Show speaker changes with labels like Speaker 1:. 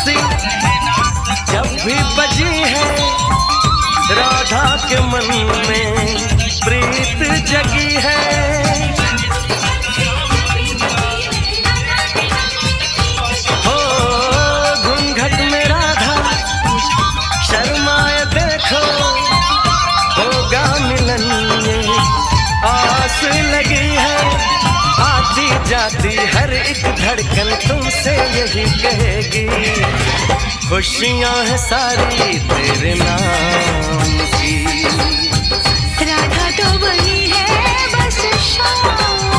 Speaker 1: बांसी जब भी बजी है, राधा के मन में प्रीत जगी है। हो घूंघट में राधा शर्माए देखो, होगा मिलन ये आस लगी है। आती जाती हर एक धड़कन तुमसे यही कहेगी, खुशियां हैं सारी तेरे नाम की।
Speaker 2: राधा तो बनी है बस शाम